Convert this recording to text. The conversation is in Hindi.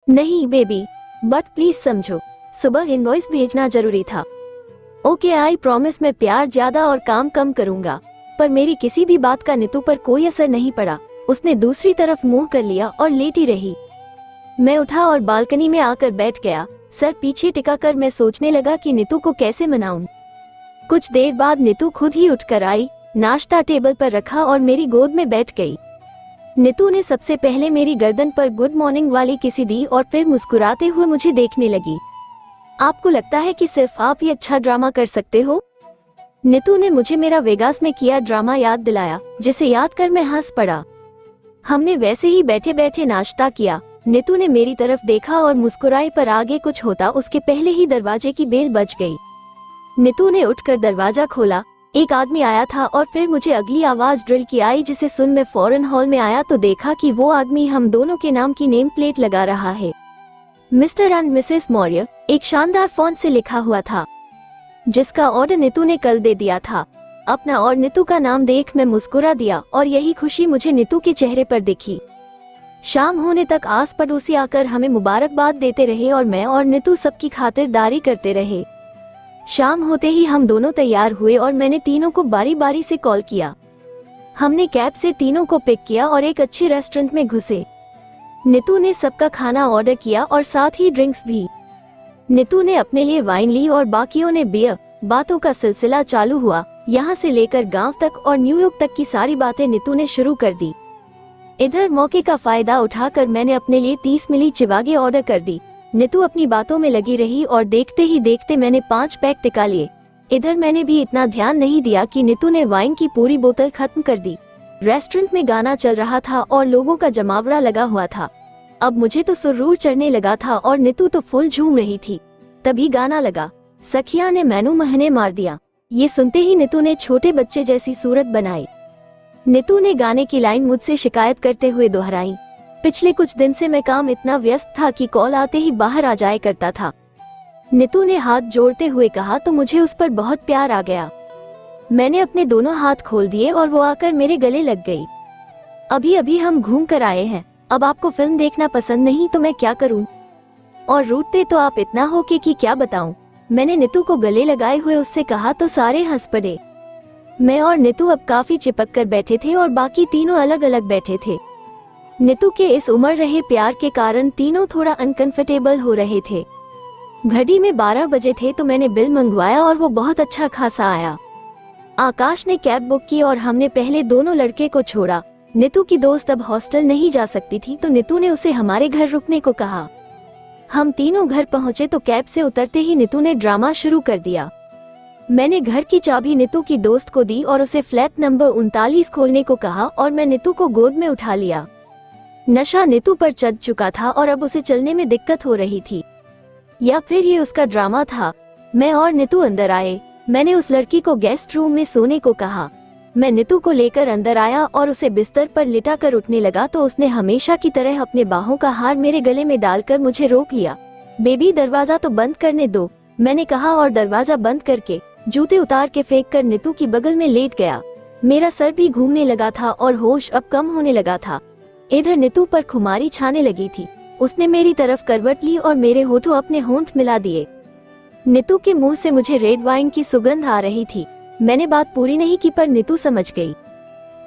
नहीं बेबी, बट प्लीज समझो, सुबह इनवॉइस भेजना जरूरी था। ओके आई प्रॉमिस मैं प्यार ज्यादा और काम कम करूंगा। पर मेरी किसी भी बात का नीतू पर कोई असर नहीं पड़ा। उसने दूसरी तरफ मुंह कर लिया और लेटी रही। मैं उठा और बालकनी में आकर बैठ गया। सर पीछे टिकाकर मैं सोचने लगा कि नीतू को कैसे मनाऊं। कुछ देर बाद नीतू खुद ही उठकर आई, नाश्ता टेबल पर रखा और मेरी गोद में बैठ गई। नीतू ने सबसे पहले मेरी गर्दन पर गुड मॉर्निंग वाली किसी दी और फिर मुस्कुराते हुए मुझे देखने लगी। आपको लगता है कि सिर्फ आप ही अच्छा ड्रामा कर सकते हो? नीतू ने मुझे मेरा वेगास में किया ड्रामा याद दिलाया, जिसे याद कर मैं हंस पड़ा। हमने वैसे ही बैठे बैठे नाश्ता किया। नीतू ने मेरी तरफ देखा और मुस्कुराई, पर आगे कुछ होता उसके पहले ही दरवाजे की बेल बज गई। नीतू ने उठकर दरवाजा खोला। एक आदमी आया था और फिर मुझे अगली आवाज ड्रिल की आई, जिसे सुन मैं फौरन हॉल में आया तो देखा कि वो आदमी हम दोनों के नाम की नेम प्लेट लगा रहा है। मिस्टर एंड मिसेस मौर्य एक शानदार फॉन्ट से लिखा हुआ था, जिसका ऑर्डर नीतू ने कल दे दिया था। अपना और नीतू का नाम देख मैं मुस्कुरा दिया और यही खुशी मुझे नीतू के चेहरे पर दिखी। शाम होने तक आस पड़ोसी आकर हमें मुबारकबाद देते रहे और मैं और नीतू सबकी खातिरदारी करते रहे। शाम होते ही हम दोनों तैयार हुए और मैंने तीनों को बारी बारी से कॉल किया। हमने कैब से तीनों को पिक किया और एक अच्छे रेस्टोरेंट में घुसे। नीतू ने सबका खाना ऑर्डर किया और साथ ही ड्रिंक्स भी। नीतू ने अपने लिए वाइन ली और बाकियों ने बियर। बातों का सिलसिला चालू हुआ। यहाँ से लेकर गांव तक और न्यूयॉर्क तक की सारी बातें नीतू ने शुरू कर दी। इधर मौके का फायदा उठाकर मैंने अपने लिए 30 मिली चिवागे ऑर्डर कर दी। नीतू अपनी बातों में लगी रही और देखते ही देखते मैंने 5 पैक टिका लिए। इधर मैंने भी इतना ध्यान नहीं दिया कि नीतू ने वाइन की पूरी बोतल खत्म कर दी। रेस्टोरेंट में गाना चल रहा था और लोगों का जमावड़ा लगा हुआ था। अब मुझे तो सुरूर चढ़ने लगा था और नीतू तो फुल झूम रही थी। तभी गाना लगा, सखिया ने मैनू महने मार दिया। ये सुनते ही नीतू ने छोटे बच्चे जैसी सूरत बनाई। नीतू ने गाने की लाइन मुझसे शिकायत करते हुए दोहराई। पिछले कुछ दिन से मैं काम इतना व्यस्त था कि कॉल आते ही बाहर आ जाया करता था। नीतू ने हाथ जोड़ते हुए कहा तो मुझे उस पर बहुत प्यार आ गया। मैंने अपने दोनों हाथ खोल दिए और वो आकर मेरे गले लग गई। अभी अभी हम घूम कर आए हैं, अब आपको फिल्म देखना पसंद नहीं तो मैं क्या करूं? और रूठते तो आप इतना हो कि क्या बताऊं। मैंने नीतू को गले लगाए हुए उससे कहा तो सारे हंस पड़े। मैं और नीतू अब काफी चिपक कर बैठे थे और बाकी तीनों अलग अलग बैठे थे। नीतू के इस उमड़ रहे प्यार के कारण तीनों थोड़ा अनकंफर्टेबल हो रहे थे। घड़ी में 12 बजे थे तो मैंने बिल मंगवाया और वो बहुत अच्छा खासा आया। आकाश ने कैब बुक की और हमने पहले दोनों लड़के को छोड़ा। नीतू की दोस्त अब हॉस्टल नहीं जा सकती थी तो नीतू ने उसे हमारे घर रुकने को कहा। हम तीनों घर पहुंचे तो कैब से उतरते ही नीतू ने ड्रामा शुरू कर दिया। मैंने घर की चाबी नीतू की दोस्त को दी और उसे फ्लैट नंबर 39 खोलने को कहा और मैं नीतू को गोद में उठा लिया। नशा नीतू पर चढ़ चुका था और अब उसे चलने में दिक्कत हो रही थी, या फिर ये उसका ड्रामा था। मैं और नीतू अंदर आए। मैंने उस लड़की को गेस्ट रूम में सोने को कहा। मैं नीतू को लेकर अंदर आया और उसे बिस्तर पर लिटा कर उठने लगा तो उसने हमेशा की तरह अपने बाहों का हार मेरे गले में डालकर मुझे रोक लिया। बेबी दरवाजा तो बंद करने दो, मैंने कहा और दरवाजा बंद करके जूते उतार के फेंक कर नीतू की बगल में लेट गया। मेरा सर भी घूमने लगा था और होश अब कम होने लगा था। इधर नीतू पर खुमारी छाने लगी थी। उसने मेरी तरफ करवट ली और मेरे होठों अपने होंठ मिला दिए। नीतू के मुंह से मुझे रेड वाइन की सुगंध आ रही थी। मैंने बात पूरी नहीं की पर नीतू समझ गई।